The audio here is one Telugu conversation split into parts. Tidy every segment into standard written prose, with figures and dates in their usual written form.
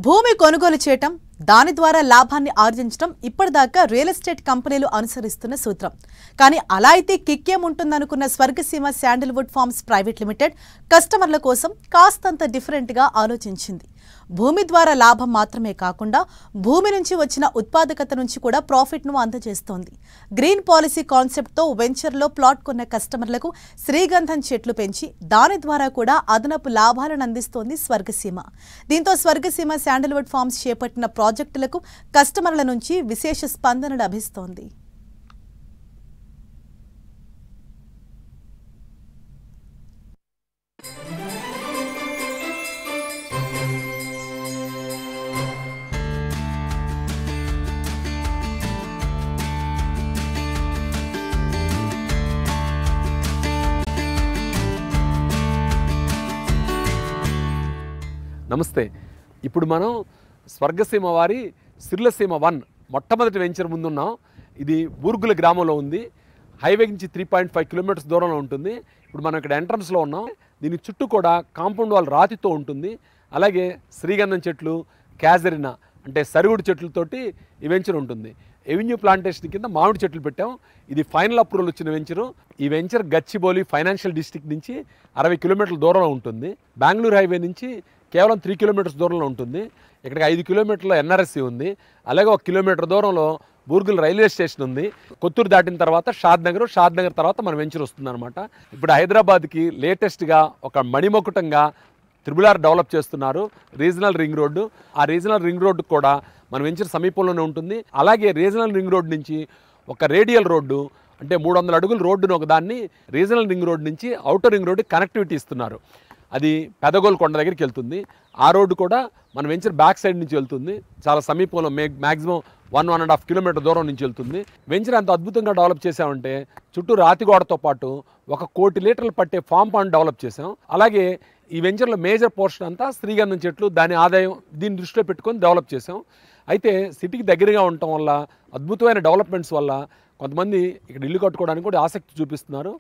భూమి కొనుగోలు చేయటం, దాని ద్వారా లాభాన్ని ఆర్జించడం ఇప్పటిదాకా రియల్ ఎస్టేట్ కంపెనీలు అనుసరిస్తున్న సూత్రం. కానీ అలా అయితే కిక్కేముంటుందనుకున్న Swargaseema Sandalwood forms private limited కస్టమర్ల కోసం కాస్తంత డిఫరెంట్గా ఆలోచించింది. భూమి ద్వారా లాభం మాత్రమే కాకుండా భూమి నుంచి వచ్చిన ఉత్పాదకత నుంచి కూడా ప్రాఫిట్ను అందజేస్తోంది. గ్రీన్ పాలసీ కాన్సెప్ట్తో వెంచర్లో ప్లాట్ కొన్న కస్టమర్లకు శ్రీగంధం చెట్లు పెంచి దాని ద్వారా కూడా అదనపు లాభాలను అందిస్తోంది స్వర్గసీమ. దీంతో స్వర్గసీమ శాండిల్వుడ్ ఫార్మ్స్ చేపట్టిన ప్రాజెక్టులకు కస్టమర్ల నుంచి విశేష స్పందన లభిస్తోంది. నమస్తే. ఇప్పుడు మనం స్వర్గసీమ వారి సిర్లసీమ 1 మొట్టమొదటి వెంచర్ ముందున్నాం. ఇది బూర్గుల గ్రామంలో ఉంది. హైవే నుంచి 3.5 కిలోమీటర్స్ దూరంలో ఉంటుంది. ఇప్పుడు మనం ఇక్కడ ఎంట్రన్స్లో ఉన్నాం. దీని చుట్టూ కూడా కాంపౌండ్ వాల్ రాతితో ఉంటుంది. అలాగే శ్రీగంధం చెట్లు, క్యాజరినా అంటే సరుగుడు చెట్లతోటి ఈ వెంచర్ ఉంటుంది. ఎవెన్యూ ప్లాంటేషన్ కింద మామిడి చెట్లు పెట్టాం. ఇది ఫైనల్ అప్రూవల్ వచ్చిన వెంచరు. ఈ వెంచర్ గచ్చిబౌలి ఫైనాన్షియల్ డిస్ట్రిక్ట్ నుంచి 60 కిలోమీటర్ల దూరంలో ఉంటుంది. బెంగళూరు హైవే నుంచి కేవలం 3 కిలోమీటర్స్ దూరంలో ఉంటుంది. ఇక్కడికి 5 కిలోమీటర్ల ఎన్ఆర్ఎస్సి ఉంది. అలాగే 1 కిలోమీటర్ దూరంలో బూర్గుల్ రైల్వే స్టేషన్ ఉంది. కొత్తూరు దాటిన తర్వాత షాద్ నగర్ తర్వాత మన వెంచర్ వస్తుంది అనమాట. ఇప్పుడు హైదరాబాద్కి లేటెస్ట్గా ఒక మణిమకుటంగా త్రిబుల్ డెవలప్ చేస్తున్నారు. Regional ring road. ఆ రీజనల్ రింగ్ రోడ్డు కూడా మన వెంచర్ సమీపంలోనే ఉంటుంది. అలాగే రీజనల్ రింగ్ రోడ్ నుంచి ఒక రేడియల్ రోడ్డు అంటే 300 అడుగుల రోడ్డును ఒకదాన్ని రీజనల్ రింగ్ రోడ్ నుంచి అవుటర్ రింగ్ రోడ్డు కనెక్టివిటీ ఇస్తున్నారు. అది పెదగోల్ కొండ దగ్గరికి వెళ్తుంది. ఆ రోడ్డు కూడా మన వెంచర్ బ్యాక్ సైడ్ నుంచి వెళ్తుంది. చాలా సమీపంలో మ్యాక్సిమం 1.5 కిలోమీటర్ దూరం నుంచి వెళ్తుంది. వెంచర్ అంత అద్భుతంగా డెవలప్ చేసామంటే చుట్టూ రాతిగోడతో పాటు 1 కోటి లీటర్లు పట్టే ఫామ్ పాండ్ డెవలప్ చేసాం. అలాగే ఈ వెంచర్లో మేజర్ పోర్షన్ అంతా శ్రీగంధం చెట్లు, దాని ఆదాయం దీన్ని దృష్టిలో పెట్టుకొని డెవలప్ చేసాం. అయితే సిటీకి దగ్గరగా ఉండటం వల్ల అద్భుతమైన డెవలప్మెంట్స్ వల్ల కొంతమంది ఇక్కడ ఇల్లు కట్టుకోవడానికి కూడా ఆసక్తి చూపిస్తున్నారు.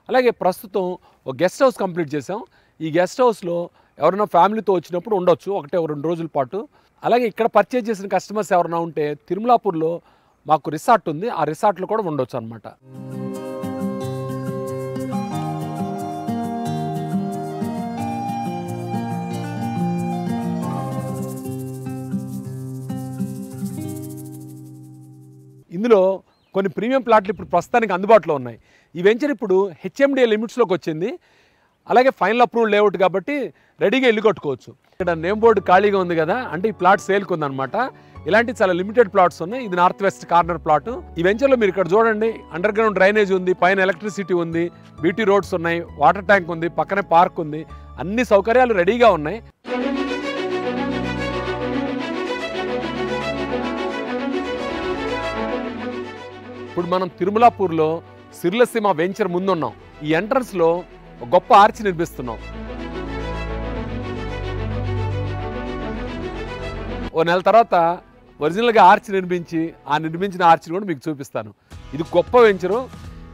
అలాగే ప్రస్తుతం ఒక గెస్ట్ హౌస్ కంప్లీట్ చేసాం. ఈ గెస్ట్ హౌస్లో ఎవరైనా ఫ్యామిలీతో వచ్చినప్పుడు ఉండొచ్చు 1-2 రోజుల పాటు. అలాగే ఇక్కడ పర్చేజ్ చేసిన కస్టమర్స్ ఎవరైనా ఉంటే తిరుమలాపూర్లో మాకు రిసార్ట్ ఉంది. ఆ రిసార్ట్లో కూడా ఉండొచ్చు అనమాట. ఇందులో కొన్ని ప్రీమియం ప్లాట్లు ఇప్పుడు ప్రస్తుతానికి అందుబాటులో ఉన్నాయి. ఈ వెంచర్ ఇప్పుడు హెచ్ఎండిఏ లిమిట్స్లోకి వచ్చింది. అలాగే ఫైనల్ అప్రూవల్ లేఅవుట్ కాబట్టి రెడీగా ఇల్లు కట్టుకోవచ్చు. ఇక్కడ నేమ్ బోర్డు ఖాళీగా ఉంది కదా, అంటే ఈ ప్లాట్ సేల్కి ఉందన్నమాట. ఇలాంటి చాలా లిమిటెడ్ ప్లాట్స్ ఉన్నాయి. ఇది నార్త్ వెస్ట్ కార్నర్ ప్లాట్. ఈ వెంచర్లో మీరు ఇక్కడ చూడండి, అండర్ గ్రౌండ్ డ్రైనేజ్ ఉంది, పైన ఎలక్ట్రిసిటీ ఉంది, బీటీ రోడ్స్ ఉన్నాయి, వాటర్ ట్యాంక్ ఉంది, పక్కనే పార్క్ ఉంది. అన్ని సౌకర్యాలు రెడీగా ఉన్నాయి. ఇప్పుడు మనం తిరుమలాపూర్లో సిర్లసీమ వెంచర్ ముందున్నాం. ఈ ఎంట్రన్స్లో ఒక గొప్ప ఆర్చ్ నిర్మిస్తున్నాం. ఓ నెల తర్వాత ఒరిజినల్గా ఆర్చ్ నిర్మించిన ఆర్చ్ని కూడా మీకు చూపిస్తాను. ఇది గొప్ప వెంచరు.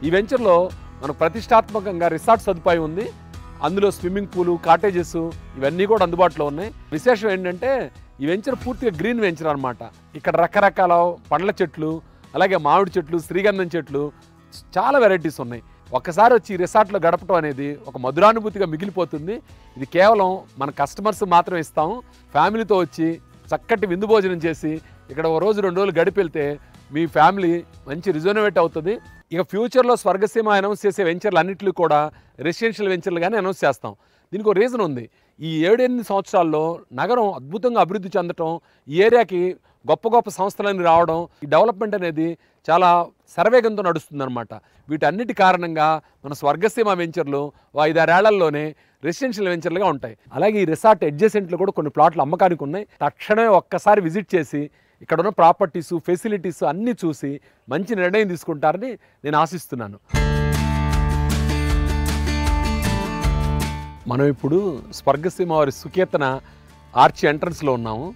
ఈ వెంచర్లో మనకు ప్రతిష్టాత్మకంగా రిసార్ట్ సదుపాయం ఉంది. అందులో స్విమ్మింగ్ పూలు, కాటేజెస్ ఇవన్నీ కూడా అందుబాటులో ఉన్నాయి. విశేషం ఏంటంటే ఈ వెంచర్ పూర్తిగా గ్రీన్ వెంచర్ అనమాట. ఇక్కడ రకరకాల పండ్ల చెట్లు, అలాగే మామిడి చెట్లు, శ్రీగంధం చెట్లు, చాలా వెరైటీస్ ఉన్నాయి. ఒక్కసారి వచ్చి ఈ రిసార్ట్లో గడపడం అనేది ఒక మధురానుభూతిగా మిగిలిపోతుంది. ఇది కేవలం మన కస్టమర్స్ మాత్రమే ఇస్తాము. ఫ్యామిలీతో వచ్చి చక్కటి విందు భోజనం చేసి ఇక్కడ 1 రోజు 2 రోజులు గడిపి వెళ్తే మీ ఫ్యామిలీ మంచి రిజోనవేట్ అవుతుంది. ఇక ఫ్యూచర్లో స్వర్గసీమ అనౌన్స్ చేసే వెంచర్లు అన్నింటినీ కూడా రెసిడెన్షియల్ వెంచర్లుగానే అనౌన్స్ చేస్తాం. దీనికి ఒక రీజన్ ఉంది. ఈ 7-8 సంవత్సరాల్లో నగరం అద్భుతంగా అభివృద్ధి చెందటం, ఈ ఏరియాకి గొప్ప గొప్ప సంస్థలన్నీ రావడం, ఈ డెవలప్మెంట్ అనేది చాలా శరవేగంతో నడుస్తుందన్నమాట. వీటన్నిటి కారణంగా మన స్వర్గసీమ వెంచర్లు 5-6 ఏళ్లలోనే రెసిడెన్షియల్ వెంచర్లుగా ఉంటాయి. అలాగే ఈ రిసార్ట్ అడ్జసెంట్లో కూడా కొన్ని ప్లాట్లు అమ్మకానికి ఉన్నాయి. తక్షణమే ఒక్కసారి విజిట్ చేసి ఇక్కడ ఉన్న ప్రాపర్టీసు, ఫెసిలిటీస్ అన్నీ చూసి మంచి నిర్ణయం తీసుకుంటారని నేను ఆశిస్తున్నాను. మనం ఇప్పుడు స్వర్గసీమ వారి సుకేతన ఆర్చి ఎంట్రన్స్లో ఉన్నాము.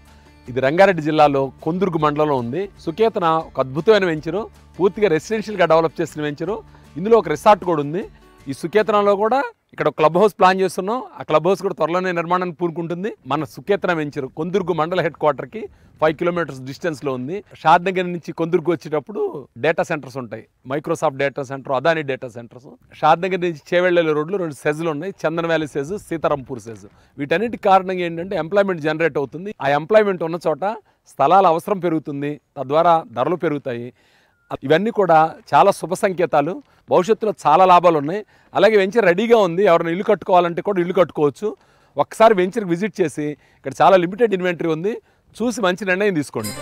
ఇది రంగారెడ్డి జిల్లాలో కొందుర్గు మండలంలో ఉంది. సుకేతన ఒక అద్భుతమైన వెంచరు, పూర్తిగా రెసిడెన్షియల్గా డెవలప్ చేసిన వెంచరు. ఇందులో ఒక రిసార్ట్ కూడా ఉంది. ఈ సుకేతనంలో కూడా ఇక్కడ క్లబ్ హౌస్ ప్లాన్ చేస్తున్నాం. ఆ క్లబ్ హౌస్ కూడా త్వరలోనే నిర్మాణానికి పూనుకుంటుంది. మన సుకేతనం వెంచర్ కొందుర్గు మండల హెడ్ క్వార్టర్కి 5 కిలోమీటర్స్ డిస్టెన్స్లో ఉంది. షాద్నగర్ నుంచి కొందుర్గు వచ్చేటప్పుడు డేటా సెంటర్స్ ఉంటాయి. Microsoft data centre, Adani data centres. Shadnagar నుంచి చేవెళ్ళ రోడ్లు 2 సెజ్లు ఉన్నాయి, Chandan valley SEZ, Sitarampur SEZ. వీటన్నిటి కారణంగా ఏంటంటే ఎంప్లాయ్మెంట్ జనరేట్ అవుతుంది. ఆ ఎంప్లాయ్మెంట్ ఉన్న చోట స్థలాల అవసరం పెరుగుతుంది, తద్వారా ధరలు పెరుగుతాయి. ఇవన్నీ కూడా చాలా శుభ సంకేతాలు. భవిష్యత్తులో చాలా లాభాలు ఉన్నాయి. అలాగే వెంచర్ రెడీగా ఉంది. ఎవరైనా ఇల్లు కట్టుకోవాలంటే కూడా ఇల్లు కట్టుకోవచ్చు. ఒక్కసారి వెంచర్కి విజిట్ చేసి ఇక్కడ చాలా లిమిటెడ్ ఇన్వెంటరీ ఉంది, చూసి మంచి నిర్ణయం తీసుకోండి.